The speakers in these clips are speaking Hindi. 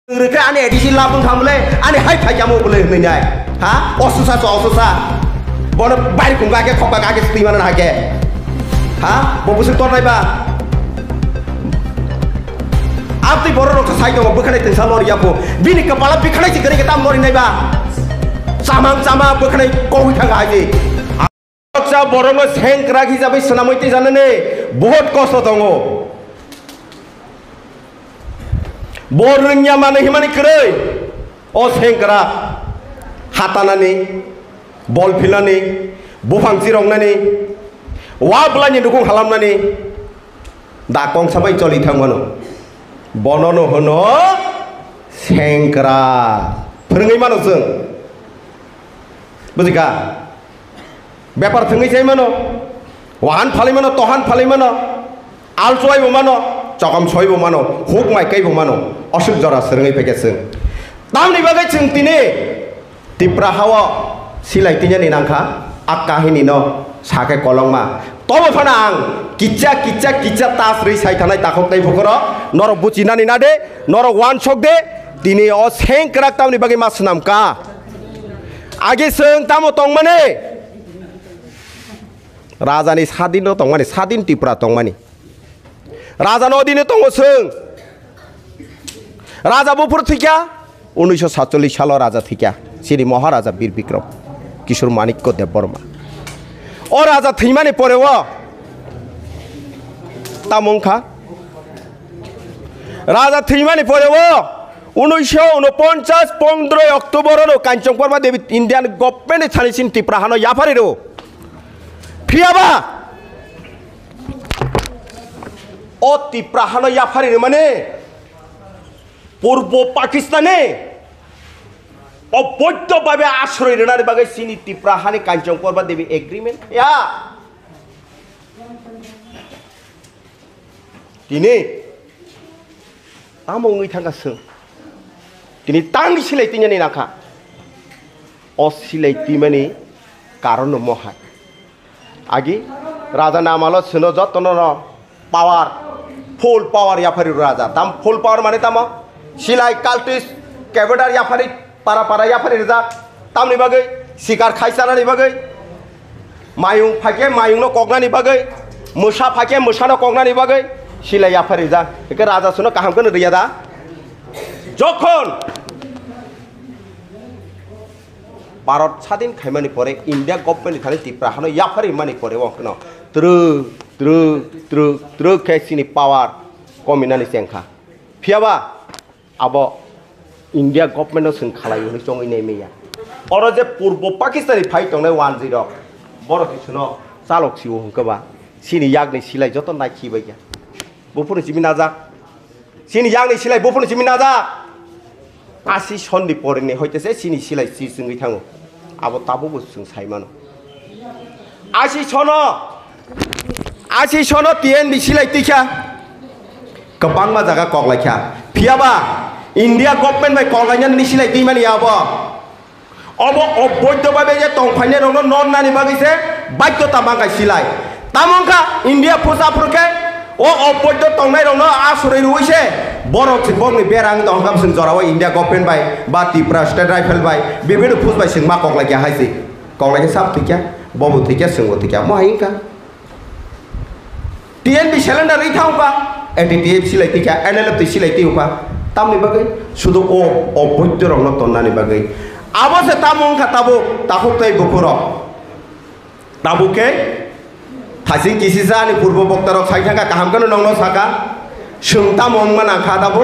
Reka ane edisi labung kamule ane hai phai jamu boleh menyai ha osusa bono bai kunga ke khopa ka ke stiman na ke ha bobusu tor nai ba apti boro rok sai ko bukhanai tin salor ya ko bini kepala bikhanai si gari ke tam lori nai ba sama bukhanai ko hui thang ai aksa borongo seng krak hisabai sanamoi janane बहुत कष्ट दंगो बोरnya mana himani kerei o sengkra hatanani bol filani bufang sirongani wablani dukung halamnani dakong sabai choli thangmano bonono hono sengkra phrengai mano जों बुजिका ব্যাপার थंगै sai mano wahan phali mano tohan phali mano al choi bo mano chokam choi bo mano huk mai kai bo mano asuk jora serngai peke seng tamni bagai chung tini tipra hawa silai tinya ni nangkha akahini no sake kolong ma tobo phanang kicha tasri sai thanai takok tai phokoro noro buchina ni nade noro wan sok de tini o seng krak tamni bagai masnam ka age seng tamo tong mane Raja ni sadin lo tong mani sadin tipra tong mani Raja no dine tong seng Raja bupur thikya 1947 সাল রাজা থিকা শ্রী মহারাজা বীর বিক্রম কিশোর মানিক্য দেববর্মা ও রাজা থিমানি পরে ও তামংখা রাজা থিমানি পরে ও 1949 15 অক্টোবর কাঞ্চনপর্মা দেবী ইন্ডিয়ান গভর্নমেন্ট ছানিসিন টিপ্রাহানো ইয়াফারিরো ফিয়াবা ও টিপ্রাহানো ইয়াফারির মানে পূর্ব পাকিস্তানে অবৈধভাবে আশ্রয় রেনার বাগে চিনি টিপ্রাহানি কাঞ্চনপর্মা দেবী এগ্রিমেন্ট ইয়া তিনি তামংই থাঙ্গাসों তিনি তাंगि सिलायतिनि नाखा अ सिलायतिमानि कारण महा आगे राजा नामालो सुनो जतन पावर फुल पावर याफारी राजा ताम फुल पावर माने ताम सिलाई काल्टिस कैबेटार याफारी पारा याफारी राजा तामनि बागै शिकार खायसानानि बागै मायुं फाके मायुंनो कगनानि बागै मोसा फाके मोसानो कगनानि बागै सिलाई याफारी राजा एके राजा सुनो काहामखौ रिया दा যখন भारत स्वाधीन खायमानि परे इंडिया गभर्नमेंट खाली टिप्राहानो याफारी मानि परे वखनो त्रो केसिनि पावर कमिनानि सेंखा फियाबा आबो इंडिया गभर्नमेंट जों खालायो नि जंगै नेमेया अरो जे पूर्व पाकिस्तानी फाइट दंनाय 10 बर किसुनो चालक सिउ हंकबा सिनि यागनि सिलाय जत नाखिबाय बुफुर सिमि नाजा सिनि यागनि सिलाय बुफुर सिमि नाजा आसि सननि परेनि हयतेसे सिनि सिलाय सि जोंङै थाङो आबो ताबो जों सायमानो आसि सनो तिएन बिसिलाय तिखा गोबां मा जागा कगलायखा फियाबा इंडिया गभर्नमेंट बाय कगलायनानै निसिलाय दैमानि आबो अबो अबैधभावे जे तंफायने रंनो नननानि बागैसे बाध्यता मागाय सिलाय तामंखा इंडिया फुसाफोरखे ओ अबैध तंनाय रंनो आसुरै रुइसे बरक बंनि बेरां दंखाम जों जराव इंडिया गभर्नमेंट बाय बा तिप्रा स्टेट राइफल बाय बेबेनो फुसबाय जों मा कगलायखा हायसि कगलायखा साब थिखा बबो थिखा जोंबो थिखा माहिंका टीएनबी सिलेंडर इथाउपा एटीटीएफ सिलाय थिखा एनएलएफ सिलाय थिउपा तामनि बागै सुदु ओ अबैध रंनो तन्नानि बागै आबसे तामंखा ताबो ताखुतै बुकुरो ताबुके थासिं किसिसानि पूर्व बक्तारक साइथांगा काहामखौनो नंनो साका सोंता मंगमान आखा ताबो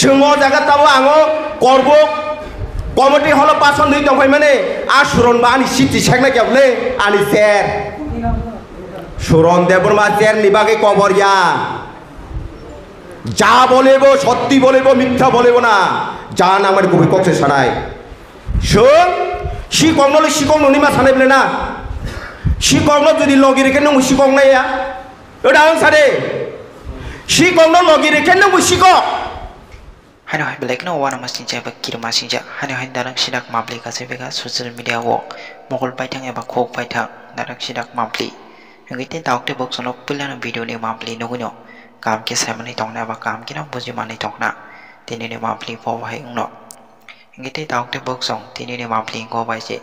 सोंगो जागा ताबो आङो करब कमिटी हल पासन दै दंफाय माने आ सुरन बा आनि सिटी सेकना ग्याबले आनि सेर सुरन देबरमा सेर नि बागै कबरिया যা বলেব সত্যি বলেব মিথ্যা বলেব না জান আমার কবি কক্সে সানায় শুন শিকংনলে শিকং ননিমা সানাय বলে না শিকংনো যদি লগি রেখে নং শিকং নাইয়া ওটা আং সারে শিকংনো লগি রেখে নং শিক Hano hai black no wana masinja ba kir masinja hano hai darang sidak mabli ka sebega social media wo mogol paithang eba khok paithang darang sidak mabli ngite taukte box no pulana video ni mabli no guno काम के सामने तोंगना बा काम के ना बुझे माने तोंगना tini ni mapli po bahai ungno ngite tauk te bok song tini ni mapli ko bai je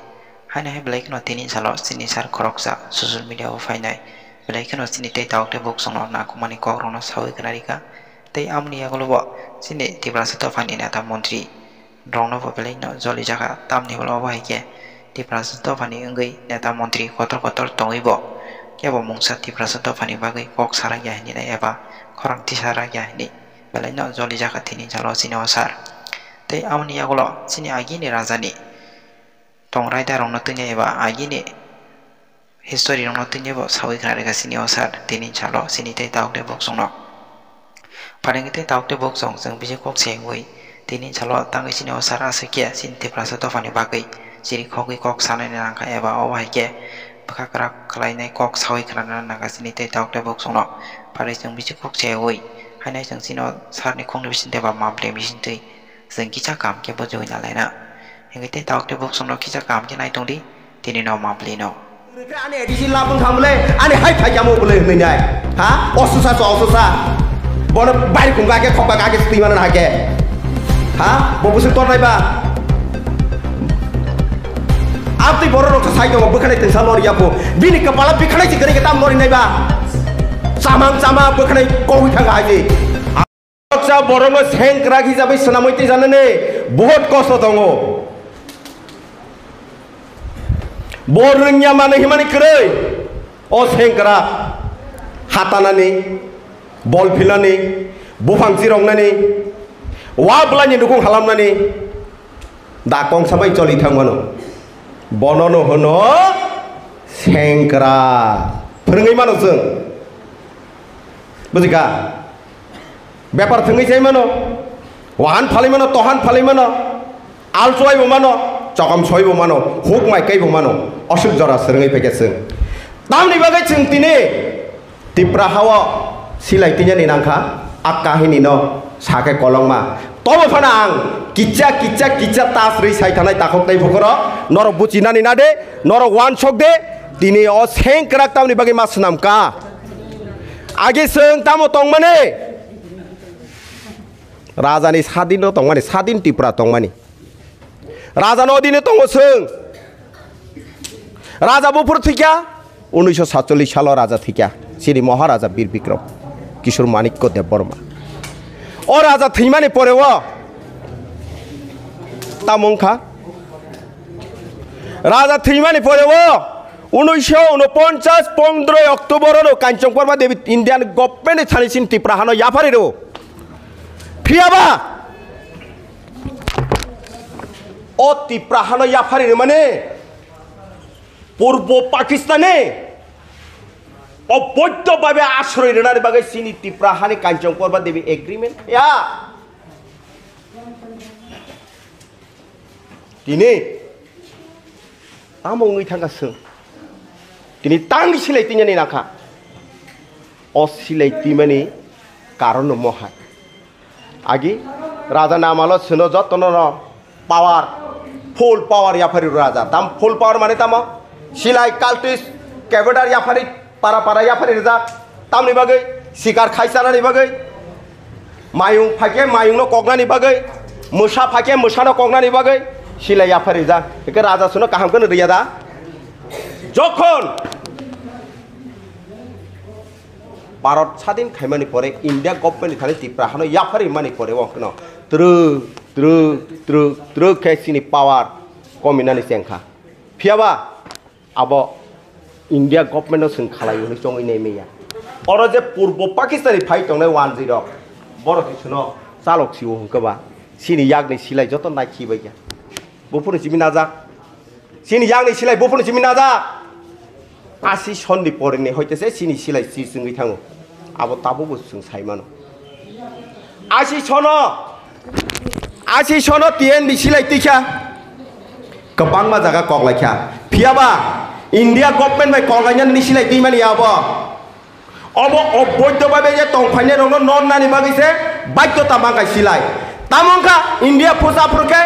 haina hai black no tini salo sini sar koroksa social media o fainai black no sini te tauk te bok song na kumani ko rono sawi kanarika tei amni agolo bo sini Tripura Sotofani neta montri rongno bo black no joli jaga tamni bolo bahai ke Tripura Sotofani ungai neta montri kotor tongoi bo kebo mungsa Tripura Sotofani bagai kok sara ya ni na eba korang ti sara ya ni balai no joli jaga tini jalo sini osar tei amni agolo sini agi ni rajani tong raida rongno tunya eba agi ni history rongno tunya bo sawi kanarika sini osar tini jalo sini tei tauk de bok song no paling itu tahu tu bok song seng bisa kok sengway tini calo tangga sini osara sekia sin Tripura Sotofani bagai jadi kok sana ni nangka eba awai ke baka kerak kelainai kok sawi kerana nangka sini teh tahu tu bok song no paling seng bisa kok sengway hanya seng sini sar ni kong lebih sini bapa mampu lebih sini seng kita kam ke bojo ina laina yang itu tahu tu bok song no kita kam ke naik tungdi tini no mampu no Ane di sini lapang kamu le, ane hai hai kamu boleh menyai, ha? Osusah. Bono baik kung kake kok kake seti mana hake, ha? Bobo sing tor ba? Abdi boro rok sai dong bukan itu salor ya po. Bini kepala bikanai sih kering kita mori ba? Sama bukanai kau hutang aja. Aksa boro ngo seng keragi sampai senamoi ti sana ne, बहुत कष्ट दंगो. Bornya mana himani kerei, oh sengkera, hatanani, bol filani, bufang sirong nani, wabelanya dukung halam nani, dakong sampai coli tanggono, bonono hono, sengkera, perengai mana seng, betul kah? Bepar tengai saya mana, wahan paling mana, tohan paling mana, alsuai mana. Cakam soy bomano, hook mai kai bomano, asuk jara serengai pekeseng. Tam ni bagai ceng tini, Tripura hawa silai tinya ni nangka, akah ini no, sakai kolong ma. Tomo fanang, kica tas ri sai tanai takok tai bukoro, noro bucina ni nade, noro wan sok de, tini os heng kerak tam ni bagai mas namka. Agi seng tamo tong mane, raja ni sadin no tong mane, sadin Tripura tong mane. Raja Nodine tongo seng, Raja Bupur thikya, 1947 সাল রাজা থিকা, শ্রী মহারাজা বীর বিক্রম কিশোর মানিক্য দেববর্মা। ও রাজা থিমানে পরে ও তামংখা, রাজা থিমানে পরে ও 1949 15 অক্টোবর কাঞ্চনবর্মা দেবী ইন্ডিয়ান গভর্নমেন্ট ছানিসিন ত্রিপুরা হানো ইয়াফারিরো ফিয়াবা ও Tripura হানো ইয়াফারির মানে পূর্ব পাকিস্তানে অবৈধভাবে আশ্রয় নেনার বাগে চিনি Tripura হানি কাঞ্চনবর্মা দেবী এগ্রিমেন্ট ইয়া তিনি আমংই থাঙ্গাসং তিনি তাंग সিলাইতিnya ni nakha o silaitimani karon mohai agi raja namalo sino jotno power full power याफारी राजा तम full power माने तम सिलाई काल्टिस कैबेडार याफारी पारा याफारी राजा तम नि बागै शिकार खाइसाना नि बागै मायुं फाके मायुं नो कगना नि बागै मोसा फाके मोसा नो कगना नि बागै सिलाई याफारी राजा एके राजा सुनो काहाम कन रिया दा যখন भारत স্বাধীন খাইমানি পরে ইন্ডিয়া গভর্নমেন্ট খালি Tripura হানো ইয়াফারি মানি পরে ওখনো Truk sini power kominani sengkha. Fiaba abo India government no seng khalai uni chong ini meya. Oro je purbo Pakistani fight tongne 10 boro kisuno salok siwo hungkaba. Sini yagni silai joto nai khibai ya. Bopuni simi naja. Sini yagni silai bopuni simi naja. Asi sonni pore ne hoitese sini silai si sungi thango. Abo tabu bu sung saimano. Asi sono Asi sono tien di silai tikya kebang ma jaga kok laikya fiaba India government bai kok lainya ni silai ti mani abo obo oboiddo babe je tongphane rong non nani bagise baidhyota mangai silai tamongka India pusa purke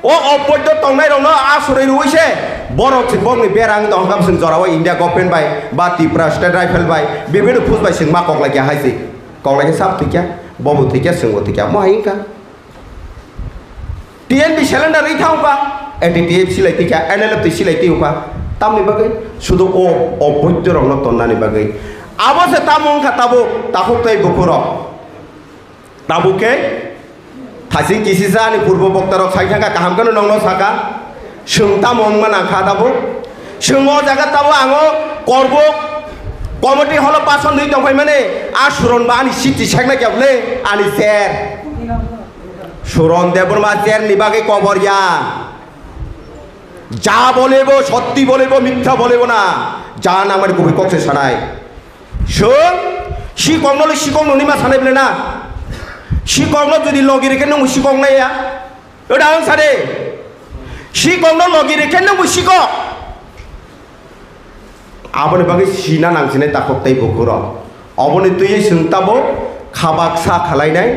o oboiddo tongnai rong asuri ruise borok bongni berang tongkam sing jorawa India government bai ba Tripura state rifle bai bibinu pus bai sing ma kok laikya haisi kok laikya sap tikya bobu tikya sing tikya mo hainka TNP cylinder ri thauka ATTF silai tika NLF silai tiuka tamni bagai sudu o oboidyo rongno tonnani bagai abo se tamong khatabo tahuktai bukuro tabuke thasing kisisani purbo boktaro saithanga kaham kono nongno saka sung tamong mana khatabo sungo jaga tabo ango korbo committee holo pason dui tongfai mane a suron ba ani siti sekna kyable ani ser Suran Debbarma চেয়ার নিবাগে কবরিয়া যা বলিব সত্যি বলিব মিথ্যা বলিব না যা না আমার কবি কক্ষে সানায় শুন শিকংনলে শিকং ননিমা সানাই বলে না শিকংন যদি লগি রেখে নং শিকং নাইয়া ওটা আং সারে শিকংন লগি রেখে নং শিক আবনে বাগে সিনা নাংছিনাই তাকতাই বকুর অবনে তুই সোংতাবো খাবাকসা খালাইনাই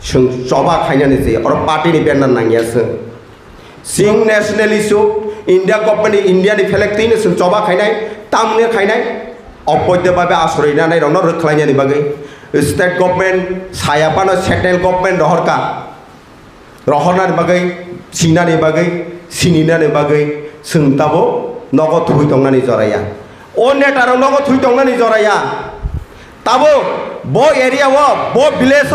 जों जबा खायनानै जे और पार्टी नि बेनर नांगियासो सिं national issue India government India नि फेलेक्टिनो जों जबा खायनाय तामने खायनाय अपयदे बाबे आसरैनानै रनो रखलायनायनि बागै स्टेट गवर्नमेंट सायापानो सेंट्रल गवर्नमेंट रहरका रहरनानि बागै सिनानि बागै सिनिनानि बागै जों दाबो नगद थुइ दंनानै जराया ओ नेटारो नगद थुइ दंनानै जराया ताबो बो एरिया वो बो विलेज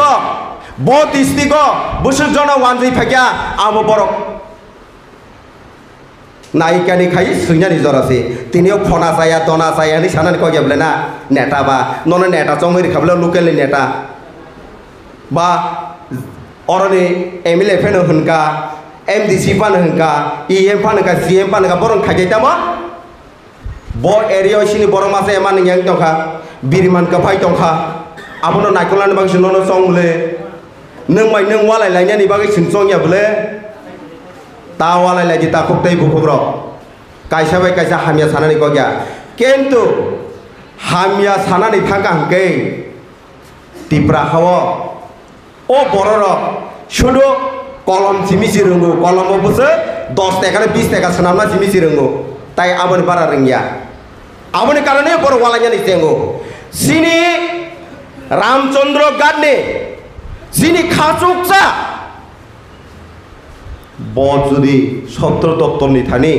बो डिस्ट्रिक्ट बोसोर जना वानजै फाग्या आबो बरक नायिकानि खाय सैनानि जरासे तिनियो फना जाया दना जाया नि सानानि कय गेबले ना नेता बा नन नेता जंगै खाबले लोकेल नेता बा अरनि एमएलए फेन होनका एमडीसी फान होनका ईएम फान होनका सीएम फान होनका बरन खायदैतामा बो एरिया सिनि बर मासे एमान yang दंखा बिरमान का फाय दंखा आबनो नायखलानि बागै नन संगले नों माय नों वालाय लायनायनि बागै सोंसंया बले ता वालाय लायदि ता खक्तै बुखब्र कायसा बाय कायसा हामिया सानानि गया किन्तु हामिया सानानि थांगा हंकै तिप्रा हाव ओ बरर शुदु कलम जिमिसि रोंगो कलम बसो 10 टाका 20 टाका सोनामना जिमिसि रोंगो ताई आबोनि बारा रोंगिया आबोनि कारणे बर वालायनानि जेंगो सिनि रामचंद्र गादने যিনি খাচুকসা বজুদি সত্র দপ্তরনি থানি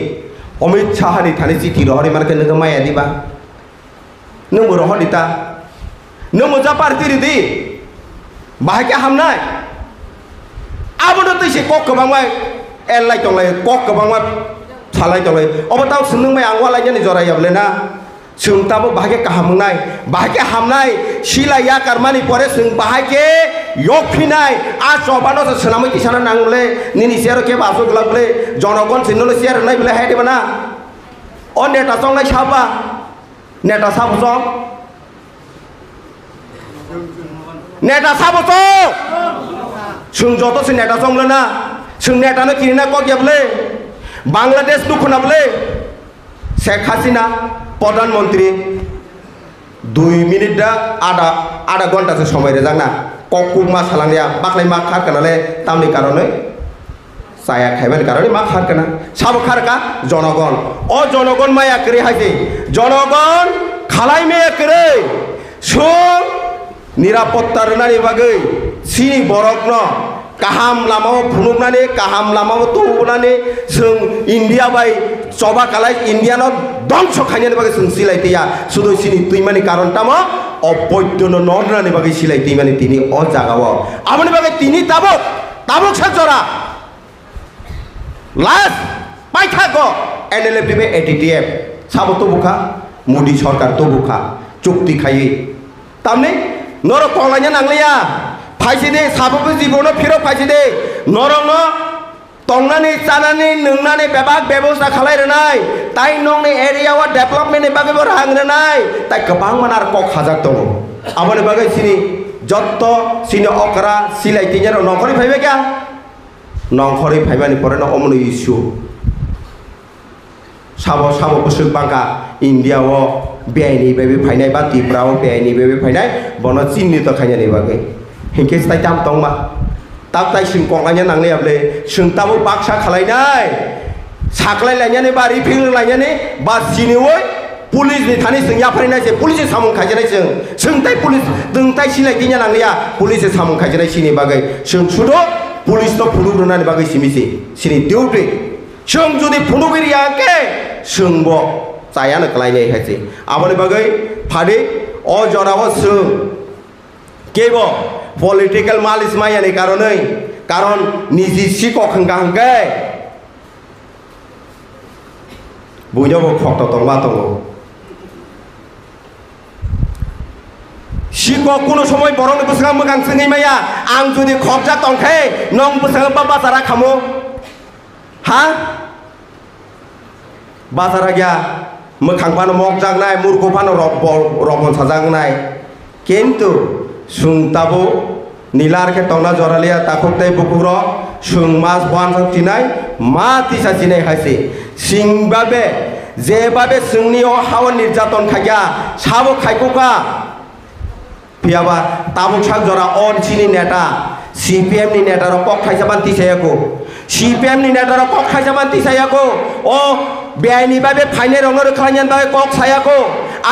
অমিত শাহনি থানি চিঠি রহরি মানকে নগো মায়া দিবা নং রহদিতা নং মজা পার্টি রিদি বাহাকে হামনাই আবনো তৈছে কক গবাংমাই এলাই তংলাই কক গবাংমা ছালাই তংলাই অবতাও সুনং মাই आंगवा लायनानि जरायाबले ना जों ताबो बाहाके काहामनाय बाहाके हामनाय सिलाया करमानि परे जों बाहाके यखिनाय आ जबानो सोनामै किसाना नांगले निनि सेरो के बासो गलाबले जनगण सिनले सेर नाय बले हाय देबना अ नेता संनाय साबा नेता साबो नेता साबो जों जतो से नेता संलना जों नेतानो किना कगेबले बांग्लादेश दुखनाबले शेख हासिना प्रधानमंत्री 2 मिनिट आधा घंटा से समय रे जाना ककुक मा सालांनिया बाखलाय मा खारकनाले तामनि कारणे साया खायबानि कारणे मा खारकना साबो खारका जनगण ओ जनगण माया करे हायजे जनगण खालाय मे करे सु निरापत्ता रनानि बागै सिनि बरकन kaham lama phunuknani kaham lama tubunani जों इंडिया बाय चबा कालाय इंडिया न दंस खायनानि बागै जों सिलायतिया सुदु सिनि तुइमानि कारनटामा अपयदन नरनानि बागै सिलायतिमानि तिनि अ जागाव आबनि बागै तिनि ताबुक साजरा लास्ट पाइथागो एनएलएफ बे एटीटीएफ साबो तो बुखा मोदी सरकार तो बुखा चुक्ति खायि तामने नर कलायना नांगलिया फायसे दे साबो जीवनो फिरो फायसे दे नरंग तंगनानि चानानि नोंनानि बेबाग बेबस्था खालायरनाय ताइ नंनि एरियाव डेभलपमेन्टनि बागै रांरनाय ताइ गोबां मानार कक हाजार दङ आबनि बागै सिनि जत्त सिनि अकरा सिलायतिनिर नखरि फायबाय क्या नखरि फायबानि परेन अमनो इस्यु साबो बोसोर बांका इंडियाव बेआइनि बेबे फायनाय बा त्रिपुराव बेआइनि बेबे फायनाय बन चिन्नित खायनानि बागै हिंके स्टाइ दाम दंबा ताब ताइ सिं कलायना नांलायाबले जों ताबो बाक्सा खालायनाय साख्लाय लायनानै बा रिफिल लायनानै बा सिनिवै पुलिसनि थानि जों याफायनाय जे पुलिस सामं खायजनाय जों ताइ पुलिस जों ताइ सिलायतिnya नांलिया पुलिस सामं खायजनाय सिनि बागै जों सुदो पुलिस तो फुनुग्रोनानि बागै सिमिसि सिनि डिउटि जों जुदि फुनुगिरियाके जोंबो जायानो खालायनाय हायसै आबनि बागै फादि अ जराव जों केबो पलिटिकल मालिस मायानि कारनै कारण निजि सिको खंगांगे बुझाबो खक्त तंबा तंगो सिको कोनो समय बरंनि बुसगा मोगां सिङै माया आं जुदि खबजा तंखे नं बुसगा बा बाजारा खामो हा बाजारा गया मोखांफानो मग जागनाय मुरखोफानो रबन साजागनाय किन्तु सुंताबो नीलार के तंगना जरालिया ताखुकते बुकुरो सुं मास बान संतिनाय मा तिसा जिनाय हायसे सिंबाबे जेबाबे जोंनि हावन निर्यातन खाया साबो खायखोका पियाबा ताबुक साग जरा अन सिनि नेता सीपीएम नि नेता र कक खायजाबान तिसायाको सीपीएम नि नेता र कक खायजाबान तिसायाको ओ बेआइनि बाबे फाइने रंग खायन बाबे कक सायाको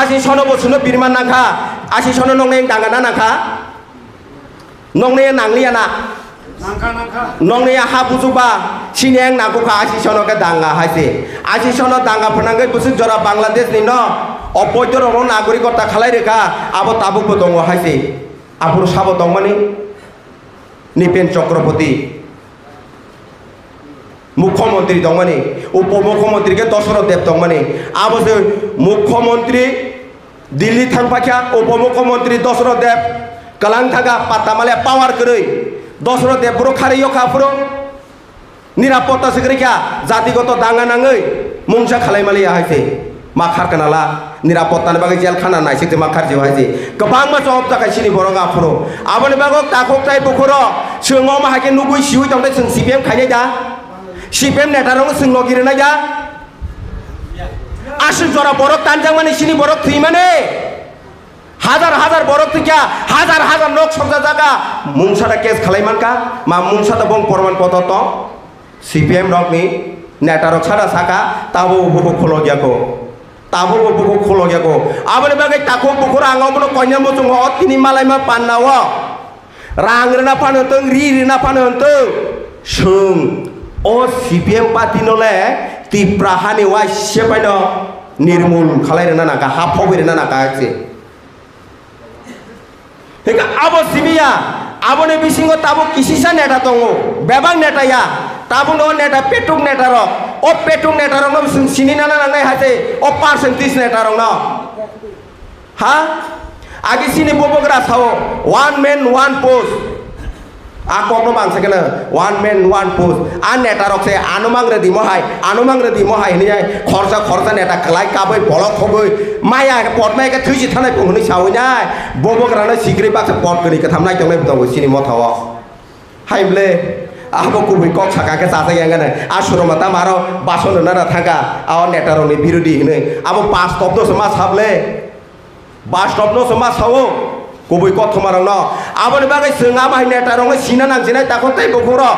आसि सनो बसुनो बिरमान नाखा आसि सनो नंने दांगाना नाखा नंने नांलिया ना नंने हा बुजुबा सिनें नागुखा आसि सनो के दांगा हायसे आसि सनो दांगा फनांगे बुसुक जरा बांग्लादेश नि न अबैध रंग नागरिकता खालाय रेखा आबो ताबुकबो दङ हायसे आबुर साबो दंमानि निपेन चक्रवर्ती मुख्यमंत्री दंमानि उप मुख्यमंत्री के दशरथ देव दंमानि आबो से मुख्यमंत्री दिल्ली थांफाख्या उप मुख्यमंत्री दशरथ देव कलां थागा पातामाले पावार करै दशरथ देव ब्रो खारियो खाफुरो निरापत्ता सेक्रेखा जातिगत दांगा नाङै मुंसा खालायमालिया हायसे मा खारखानाला निरापत्तानि बागै जेल खाना नायसेते मा खारजिव हायसे गोबां मा जब थाखाय सिनि बरंगा फुरो आबनि बागै ताखोकताय बुखुरो सोङो मा हाके नुगुइ सिउइ दंदे जों सीपीएम खायनाय दा सीपीएम नेतारंग जोंल गिरनाय दा आसिन जरा बरक तानजां माने सिनि बरक थै माने हाजार हाजार बरक थैया हाजार हाजार लोक सबजा जागा मुंसादा केस खालायमानका मा मुंसादा बं प्रमाण पत्र तो सीपीएम रकनि नेतारक सादा साका ताबो बुखो खलो गयाको ताबो बुखो खलो गयाको आबनि बागै ताखो बुखो रांगावनो कन्या मोजों अतिनि मालायमा पाननाव रांग्रना फानोतों रिरिना फानोतों सों ओ सीपीएम पार्टी नले तिप्रा हानि वाइ सेपायनो निर्मूल खालायरेना नाका हाफावैरेना नाका आसे हेका आबो सिबिया आबोनि बिसिंगो ताबो किसिसा नेता दंगो बेबां नेताया ताबो न नेता पेटुक नेता र ओ पेटुक नेता र न सिनिना नांनाय हासे ओ परसेंटेज नेता र न हा आगे सिनि बोबोग्रा सावो वन मैन वन पोस्ट आ कखनो बांसकेनो वन मैन वन पोस्ट आ नेता रखसे आनुमांग रेडी मोहाय हिनियाय खरसा खरसा नेता खलाय काबै बलक खबै माया पटमाय के थुइसि थानाय बुंहनै सावैनाय बोबोग्रानो सिग्रि बाक्स पट गनि के थामनाय दंनाय दङ सिनि मथाव हायब्ले आबो कुबै कक साका के जाजायांगन आ सुरमाता मारो बासन नारा थागा आ नेता रनि बिरोधी हिनै आबो पास टप दो मा साबले बास टप नो समा सावो कुबै कथ मारं न आबनि बागै जोंहा माय नेता रंग सिना नांजिनाय ताखो तै बखरो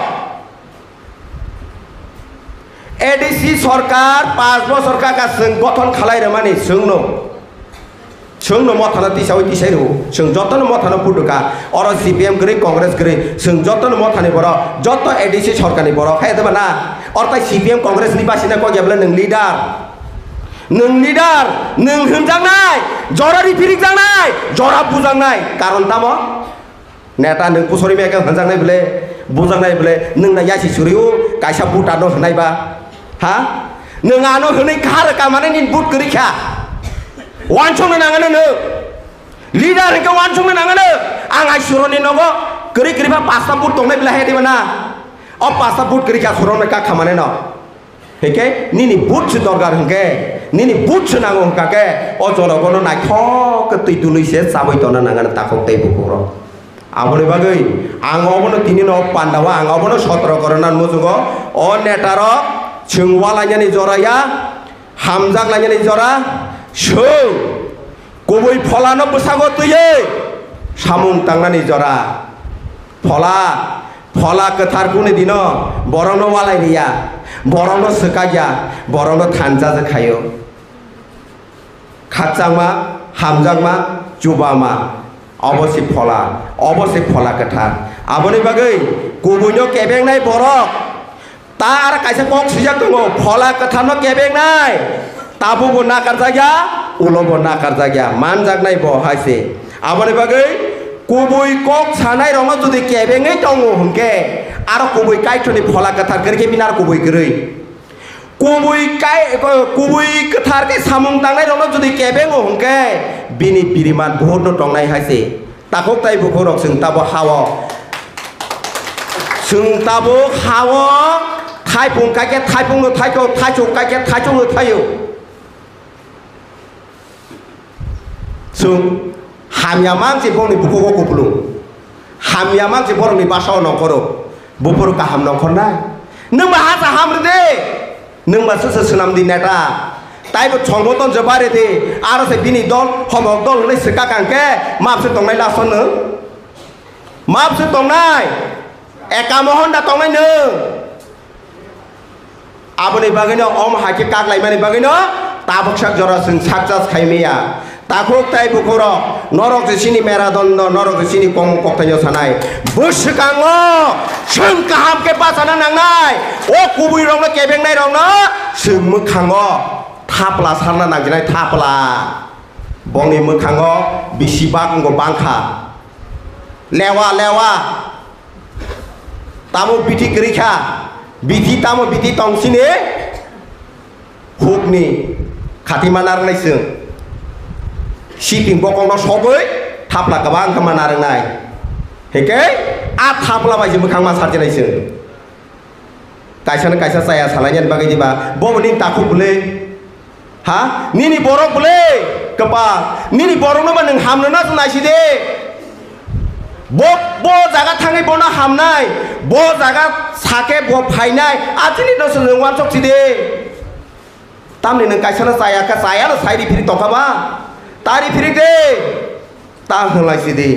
एडीसी सरकार 5 बছর का जों गठन खालाय रे माने जोंनो मथाना तिसाव तिसाइरु जों जतन मथाना पुडुका और सीपीएम गरे कांग्रेस गरे जों जतन मथानि बर जत एडीसी सरकारनि बर खायदबा ना और तै सीपीएम कांग्रेस नि बासिना को गेबला नों लिडार नों होनजांनाय जरा रिफिरिक जांनाय जरा बुजांनाय कारण तामो नेता नों पुसरि मेका होनजांनाय बले बुजांनाय बले नों ना यासि सुरिउ कायसा बुटानो होनायबा हा नों आनो होनै खार का माने नि बुट करिखा वानसंनो नाङानो नो लिडार के वानसंनो नाङानो आं आइसुरनि नगो करि करिबा पास्ता बुट तंनाय बले हेदिबा ना अ पास्ता बुट करिखा सुरनो का खामाने न हेके निनि बुट दरगार हंके निनि बुट नांगो हंकाके अजन गनो नायथक तै दुलैसे साबै तना नाङानो ताखौ तै बुकुरो आबनि बागै आं अबनो तिनि न पान्डावा आं अबनो 17 करना मुजुगो अ नेतार जोंवालायनि जराया हामजाक लायनि जरा सौ गुबै फलानो बसागो तुये सामुं तांनानि जरा फला कथारखौनो दिन बरनो वालायनिया बरनो सकाया बरनो थानजा खायो खाचांमा हामजांमा जुबामा अबसे फला गोथार आबोनि बागै गुबुनो केबेंनाय बरक ता आरो कायसे कक सिजाक दङ फला गोथारनो केबेंनाय ताबुबो नागारजाया उलबो नागारजाया मान जागनाय बहायसे आबोनि बागै गुबै कक सानाय रङ जुदि केबेङै दङ हंके आरो गुबै कायथनि फला गोथार गरके बिनार गुबै गरै गुबै गोथार के सामुं दांनाय रङ जुदि केबेङ हंके बिनि बिरिमान बहुत दंनाय हायसे ताखौ ताइ बुखरक जों ताबो हावो थाइफुं कायके थाइफुंनो थाइखौ थाइचौ कायके थाइचौनो थायो जों हामिया मांसे बरनि बुखौ गुबलु हामिया मांसे बरनि बासाव नखरो बुफोर गाहाम नखरनाय नों मा हाजा हामरे दे नों मा सोसो सोनामदि नेटा ताइबो संबोतन जबारे दे आरो से बिनि दल हमक दल नै सिका कांके मापसे तंनाय लासनो मापसे तंनाय एका महन दा तंनाय नों आबोनि बागैनो अम हाके कागलायमानि बागैनो ताबकसाक जरासों साकजास खायमेया ताखुक ताइ बुखर नरक जिसिनि मेरादन्द नरक जिसिनि कम कक्ताय सानाय बोसकाङो जों गाहाम के बासाना नांनाय ओ गुबै रंनो केबेंनाय रंनो जों मोखाङो थापला सारना नांजिनाय थापला बंनि मोखाङो बिसिबा गंगो बांखा लेवा तामु बिथि गरिखा बिथि तामु बिथि तंसिनि हुकनि खातिमा नारनायसों सिपिं बकंनो सबै थापला गोबां खामा नारनाय हेके आ थापला बायजो मोखां मा सारजेनायसों कायसा जाया सालायनायनि बागै दिबा बबनि ताखु बुले हा निनि बरक बुले गोबा निनि बरकनो मा नों हामनो ना नायसि दे बो जागा थाङै बना हामनाय बो जागा साके बो फायनाय आथिनि दस जों वान सकसि दे तामनि नों कायसाना जायानो साइरि फिरि तंखाबा तारि फिरि दे ता होलायसि दे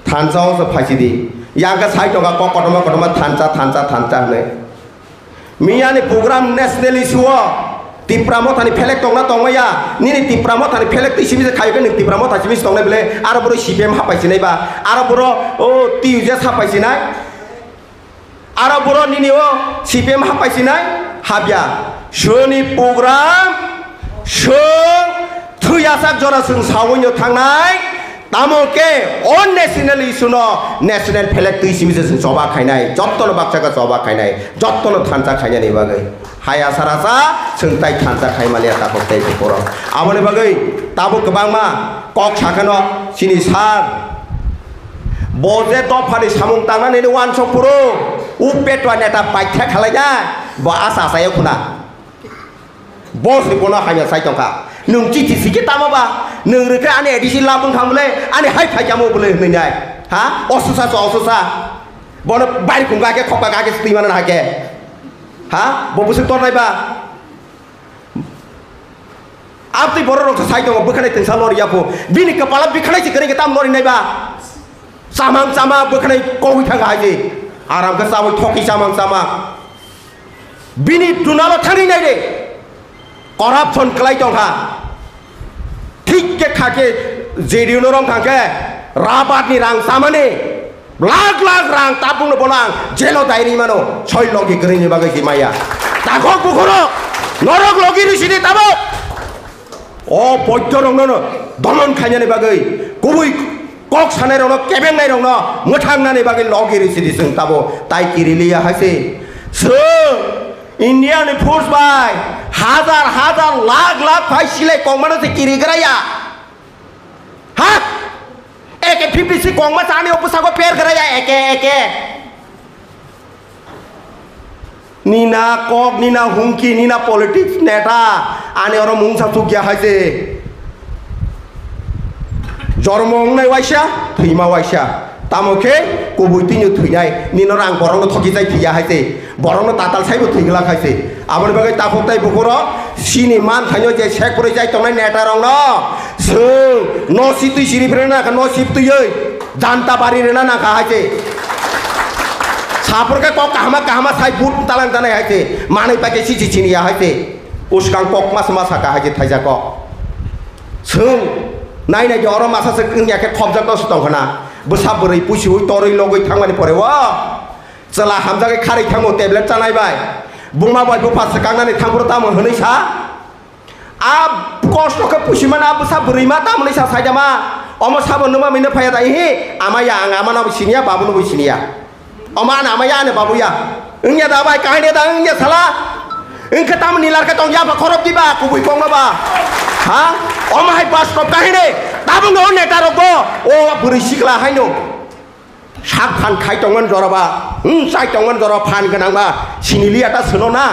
थानसाव ज फायसि दे यागा साइ तंगा कटमा थानसा होने मियानि प्रोग्राम नेशनल इशुआ तिप्रामो थानि फेलेक तंना तंगया निनि तिप्रामो थानि फेलेक तिसिमिसे खायगोन नों तिप्रामो थासिमिस तंनाय बेले आरो बरो सिपिएम हापायसिनाय बा आरो बरो ओ टिउजेस हापायसिनाय आरो बरो निनि ओ सिपिएम हापायसिनाय हाबिया सोनि प्रोग्राम सो थैयासाक जरा जों सावैनो थांनाय तामोके अन नेशनल इशुनो नेशनल फेलेक तिसिमिसे जों जबा खायनाय जत्तनो बाक्साका जबा खायनाय जत्तनो थानसा खायनायनि बागै हाया सारासा सोंथाय थानसा खायमालिया ताखौ ताइ बुखर आबोनि बागै ताबो गोबां मा कक साखनो सिनि सार बजे दफानि सामुं तांनानै वान सपुरो उपेटवा नेता बाइथा खालायना बा आसा सायाव खुना बस रिपोना हाया साइतंका नों चिठि सिके तामाबा नों रोखा आने एडिसि लाबोन खामले आने हाय फायजामो बोले होननाय हा असुसा बन बाइ खुंगा के खपा गाके स्टिमान हाके हा बबुसे तरनायबा आपति बर रंस साइतंगा बोखनाय तंसा लरियाफो बिनि कपाला बिखनाय सिकरे के ताम लरिनायबा सामां बोखनाय कवि थांगा हायजे आराम के सावै थकि सामां बिनि दुनालो थांनि नाय दे करप्शन कलाई तंहा ठीक के खाके जेडिउनो रंग खाके राबादनि रां सामाने लाख रां तापुंनो बोनां जेलो दायरि मानो छय लगी गरैनि बागै हिमाया ताखौ बुखरो नरक लगी रिसिनि ताबो ओ बयद्य रंनो दमन खायनानि बागै गुबै कक सानाय रंनो केबेंनाय रंनो मोथांनानि बागै लगी रिसिनि जों ताबो ताइ किरिलिया हायसे सों इंडियानि फोर्स बाय हजार लाख भाई सिले कौमानो से किरिगराया हाँ एके 56 कौमा चाने उपसागो पेर कराया एके नीना कॉक नीना हुंकी नीना पॉलिटिक्स नेता आने और मुंसा सुकिया है से जरमोंग नहीं वाइशा थीमा वाइशा तामोके कुबुतिनो थैनाय निनो रां बरंनो थकि जाय थैया हायसे बरंनो ताताल साइबो थैगला खायसे आबोनि बागै ताखौताय बुखरो सिनि मान थाइनो जे सेकपुरै जाय तंनाय नेटा रंनो जों न सितुइ सिरिफ्रे ना न सिपतुयै जानता बारि रेना ना हायसे साफोरके कक काहामा साइ बुट तालां जानाय हायसे मानै पाके सिसि सिनिया हायसे उसकां कक मास मासा का हायसे थाइजा कक जों नाय नाय जरा मासासे याके खबजा तो दंखना बोसा बोरै पुसिउ तरै लगै थांमानि परे वा चला हामजागे खारै थांगो टेबलेट जानायबाय बुंमा बाय बुफास कांनानै थांब्र तामन होनैसा आ कष्टके पुसिमान आ बोसा बोरै मा तामनैसा साइदामा अम साबन नमा मिनो फाया दाइ हे आमाया आं आमाना सिनिया बाबुनो सिनिया अमान आमाया ने बाबुया इंया दाबाय काहने दा इंया साला इंखे ताम नीलार के तंग याबा खरब दिबा कुबुइ कंगबा हा अमाय बास कब काहने ताबुनो नेटा रगो ओ बोरै सिगला हायनो साग फान खाय तंगन जराबा साय तंगन जरा फान गनांबा सिनिलिया ता सोनो ना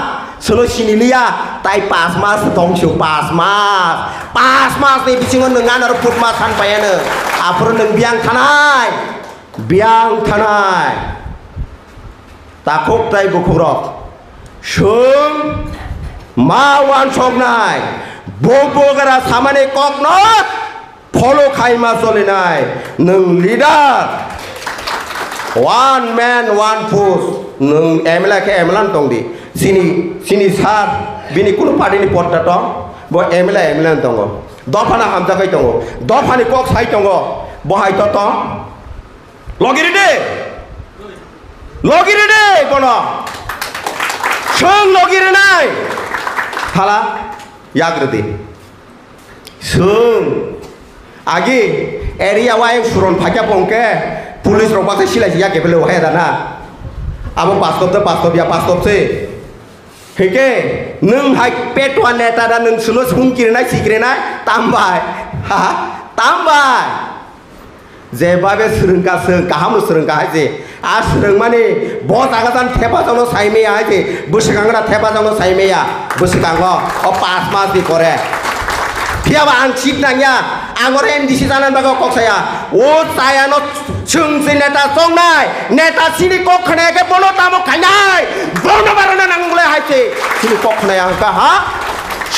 सोनो सिनिलिया ताइ 5 मास दंसो 5 मास नि बिसिङो नोंङा आरो फुट मास सानबायानो आफोर नों बियां थानाय ताखब ताइ बुखुरक सों मावान संनाय बगरा सामाने ककनत फलो खाइमा चलिनाय नों leader one man one force नों एमएलए के एमएलए दंदि सिनी सार बिनि कुनु पार्टीनि पदटा दं बो एमएलए दङ दफाना हामजाखै दङ दफानि कक साइ दङ बहाय त लगिरि दे गन सों लगिरि नाय थाला याग्रदे सों आगे एरिया वाय सुरन फाक्या पंके पुलिस रबासे सिलाय या केबले वाय दाना अब बास्तव से हेके नों हाय पेटवा नेता दा नों सुनो सुंकिरनाय सिकिरनाय तामबाय हा तामबाय जेबाबे सोरंगा सों गाहाम सोरंगा हायजे आ सोरंग माने ब जागाजान थेपा जानो साइमेया हायजे बोसगांगरा थेपा जानो साइमेया बोसगांग अ 5 मास दि करे फियाबा आं चिप नांया आंगरे एमडीसी जानान बागो कक्साया ओ सायानो सोंसे नेता संनाय नेता सिनि कखनाय के बनो तामो खायनाय बनो बारना नांगले हायसे सिनि कखनाय आंका हा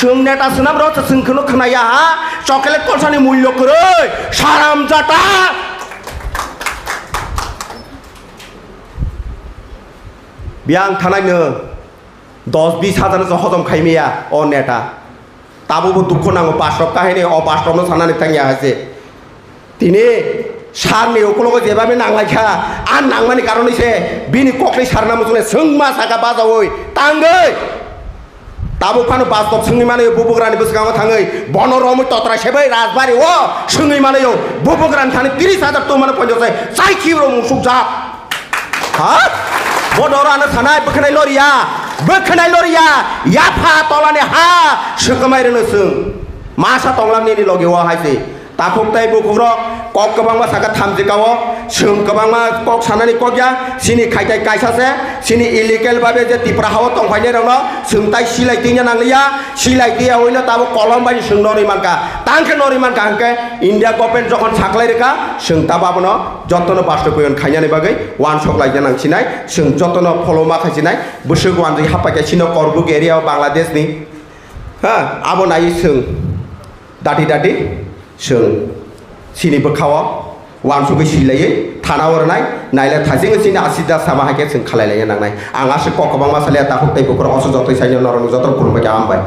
सों नेता सोनाब र सोंखनो खनाया हा चॉकलेट कलसानि मूल्य करै साराम जाता बियां थानायनो 10-20 हजार हजम खाइमेया अ नेता ताबो दुख नांगो बास्टप काहिनी अ बास्टपनो साननानै थांया हायसे तिनि सारनि ओकलगो जेबाबे नांलायखा आन नांमानि कारनैसे बिनि ककलै सारना मुसुने सोंमा सागा बाजावै तांगै ताबो फानो बास्टप सोंनि माने बुबुग्रानि बसगाङाव थाङै बनरमै तत्रा सेबै राजबारि ओ सोंनि माने बुबुग्रानि थानि 30,000 तो माने पन्जसे साइखिरो मुसुक जा हा बडरानो थानाय बोखनाय लरिया याफा तलानि हा सोगमायरनो सों मासा तंलांनि लगेवा हायसे ताखबताय बुखुर कक गोबांमा सागा थामजिकाव सों गोबांमा कक सानानि ककया सिनि खायथाय कायसासे सिनि इलिगेल बाबे जे तिप्राहाव तंफायने रंनो सोंताय सिलायतिnya नांलिया सिलायतिया हइनो ताबो कलम बायदि सों नरिमानका तांखे नरिमानका हांके इंडिया गभर्नमेंट जखन साख्लायरेका सों ताबाबनो जतनो बास्टकयन खायनानि बागै वान सकलाय जानांसिनाय सों जतनो फलमा खायसिनाय बोसो गवानजि हापाके सिनो करबुक एरिया बांलादेशनि हा आबो नायै सों दाटी सों सिनि बोखाव वानसुगै सिलायै थानावरनाय नायला थाजिङै सिनि आसिदा सामा हाके सों खालायलाय नांनाय आंहासो ककबां मासालिया ताखबताय बुखुर असो जतै साइनो नरन जतर खुरबाय आमबाय